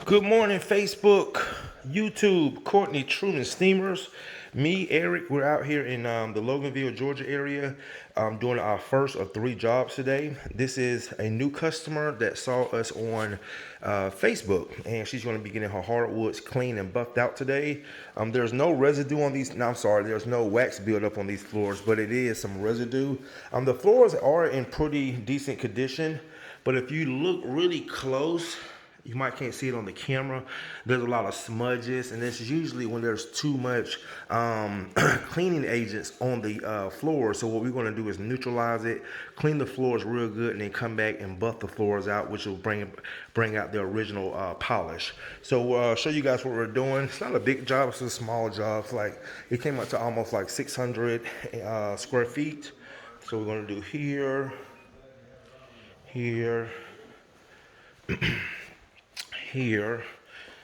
Good morning, Facebook, YouTube, Courtney, Truman Steemers. Me, Eric, we're out here in the Loganville, Georgia area doing our first of 3 jobs today. This is a new customer that saw us on Facebook, and she's going to be getting her hardwoods cleaned and buffed out today. There's no residue on these. No, I'm sorry, there's no wax buildup on these floors, but it is some residue. The floors are in pretty decent condition, but if you look really close, you might can't see it on the camera. There's a lot of smudges, and it's usually when there's too much cleaning agents on the floor. So what we're going to do is neutralize it, clean the floors real good, and then come back and buff the floors out, which will bring out the original polish. So we'll show you guys what we're doing. It's not a big job; it's a small job. It's like it came up to almost like 600 square feet. So we're going to do here, here. Here,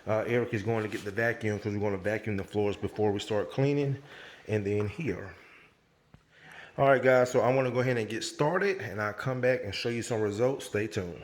Eric is going to get the vacuum because we're going to vacuum the floors before we start cleaning, and then here. All right, guys, so I want to go ahead and get started, and I'll come back and show you some results. Stay tuned.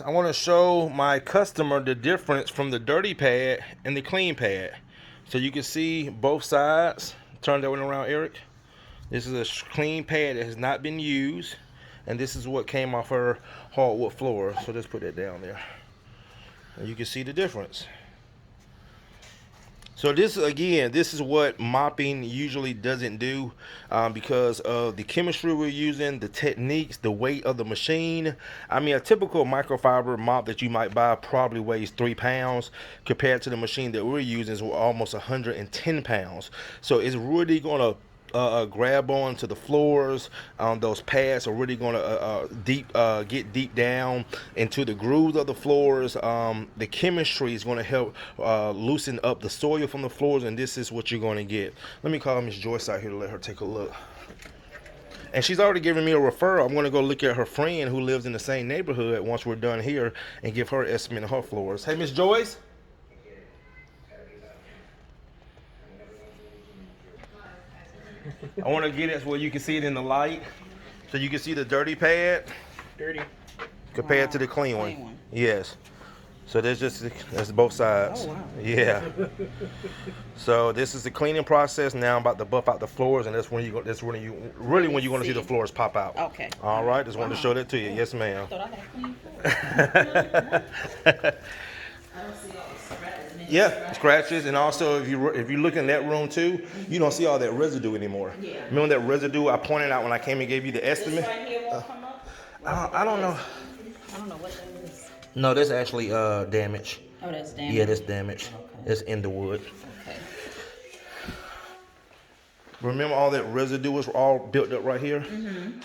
I want to show my customer the difference from the dirty pad and the clean pad. So you can see both sides. Turn that one around, Eric. This is a clean pad that has not been used, and this is what came off her hardwood floor. So let's put that down there, and you can see the difference. So this is what mopping usually doesn't do because of the chemistry we're using, the techniques, the weight of the machine. I mean, a typical microfiber mop that you might buy probably weighs 3 pounds compared to the machine that we're using is almost 110 pounds. So it's really going to grab on to the floors. Those pads are really going to get deep down into the grooves of the floors. The chemistry is going to help loosen up the soil from the floors, and this is what you're going to get. Let me call Miss Joyce out here to let her take a look. And she's already given me a referral. I'm going to go look at her friend who lives in the same neighborhood once we're done here and give her an estimate of her floors. Hey, Miss Joyce. I want to get it where you can see it in the light, so you can see the dirty pad Dirty. compared to the clean one. Yes. So that's both sides. Oh, wow. Yeah. So this is the cleaning process. Now I'm about to buff out the floors, and that's when you really when you're going to see the floors pop out. Okay. All right. Just wanted to show that to you. Yes, ma'am. I thought I had clean floors. I don't see all the scratches. Yeah, scratches, and also if you look in that room too, you don't see all that residue anymore. Yeah. Remember that residue I pointed out when I came and gave you the estimate? This right here won't come up? I don't know. I don't know what that is. No, that's actually damage. Oh, that's damage. Yeah, that's damage. Okay. It's in the wood. Okay. Remember all that residue was all built up right here?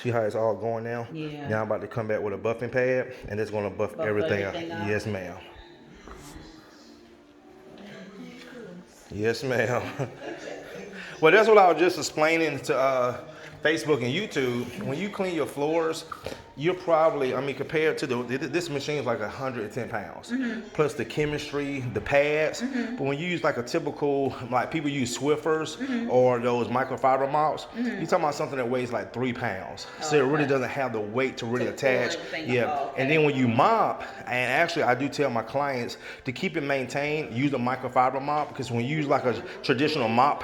See how it's all going now? Yeah. Now I'm about to come back with a buffing pad, and it's going to buff everything out. Yes, ma'am. Yes, ma'am. Well, that's what I was just explaining to Facebook and YouTube. When you clean your floors, you're probably, I mean, compared to this machine is like 110 pounds, plus the chemistry, the pads. But when you use like a typical, like people use Swiffers or those microfiber mops, you're talking about something that weighs like 3 pounds. So it really doesn't have the weight to really attach. Yeah. And then when you mop, and actually I do tell my clients to keep it maintained, use a microfiber mop, because when you use like a traditional mop,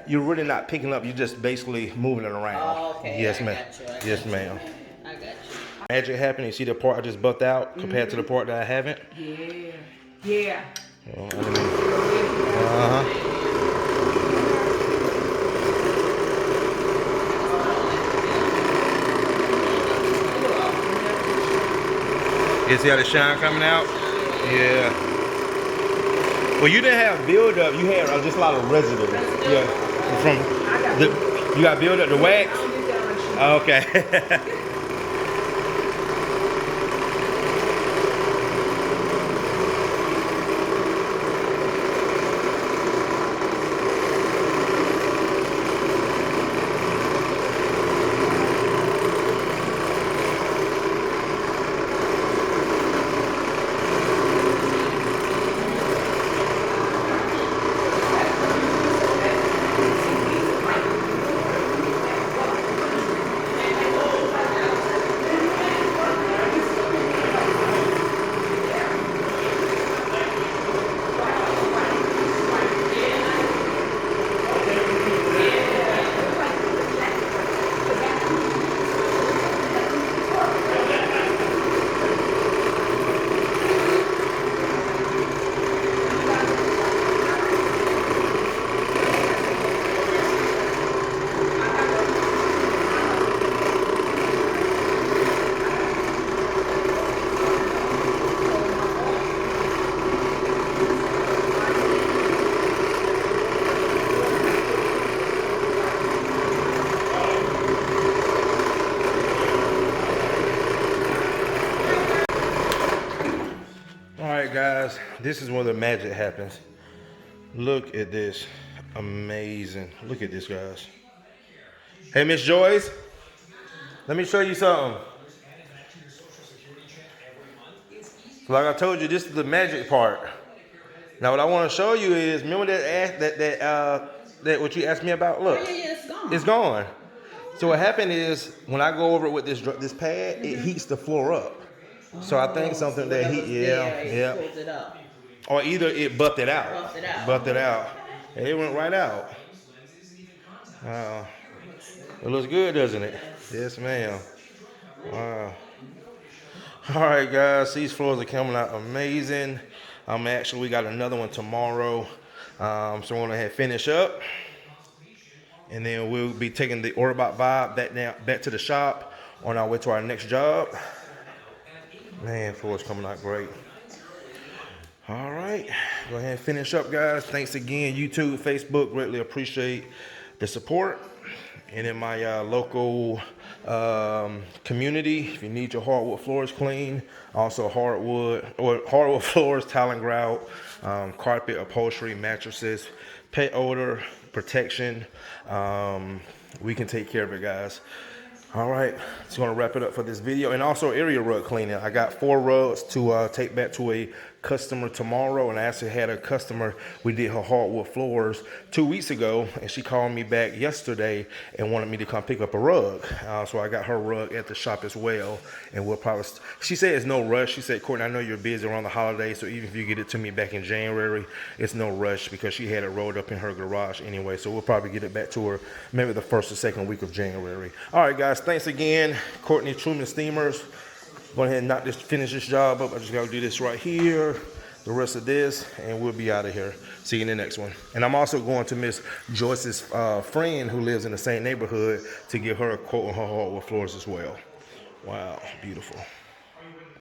you're really not picking up, you're just basically moving it around. Oh, okay. Yes, ma'am. Yes, ma'am. I got you. Magic happened. You see the part I just buffed out compared to the part that I haven't? Yeah. Yeah. You see how the shine coming out? Yeah. Well, you didn't have build-up. You had just a lot of residue. Yeah. You got build-up the wax? Okay. Guys, this is where the magic happens. Look at this. Amazing. Look at this, guys. Hey, Miss Joyce, let me show you something. Like I told you, this is the magic part. Now, what I want to show you is, remember that what you asked me about? Look, it's gone. It's gone. So what happened is, when I go over it with this pad, it heats the floor up. So I think something that pulls it up. Or either it buffed it out. Buffed it out. And it went right out. Wow. It looks good, doesn't it? Yes, ma'am. Wow. All right, guys. These floors are coming out amazing. Actually, we got another one tomorrow. So we're going to finish up. And then we'll be taking the Orbot Vibe back to the shop on our way to our next job. Man, floor's coming out great. All right, go ahead and finish up, guys. Thanks again, YouTube, Facebook. Greatly appreciate the support. And in my local community, if you need your hardwood floors clean, also hardwood floors, tile and grout, carpet, upholstery, mattresses, pet odor protection, we can take care of it, guys. All right, just gonna wrap it up for this video. And also area rug cleaning. I got 4 rugs to take back to a customer tomorrow, and I actually had a customer, we did her hardwood floors 2 weeks ago, and she called me back yesterday and wanted me to come pick up a rug. So I got her rug at the shop as well, and we'll probably, she said it's no rush. She said, Courtney, I know you're busy around the holidays, so even if you get it to me back in January, it's no rush, because she had it rolled up in her garage anyway, so we'll probably get it back to her maybe the first or second week of January. All right, guys, thanks again. Courtney, Truman Steemers. Go ahead and finish this job up. I just gotta do this right here, the rest of this, and we'll be out of here. See you in the next one. And I'm also going to Miss Joyce's friend who lives in the same neighborhood to give her a quote on her hardwood floors as well. Wow, beautiful.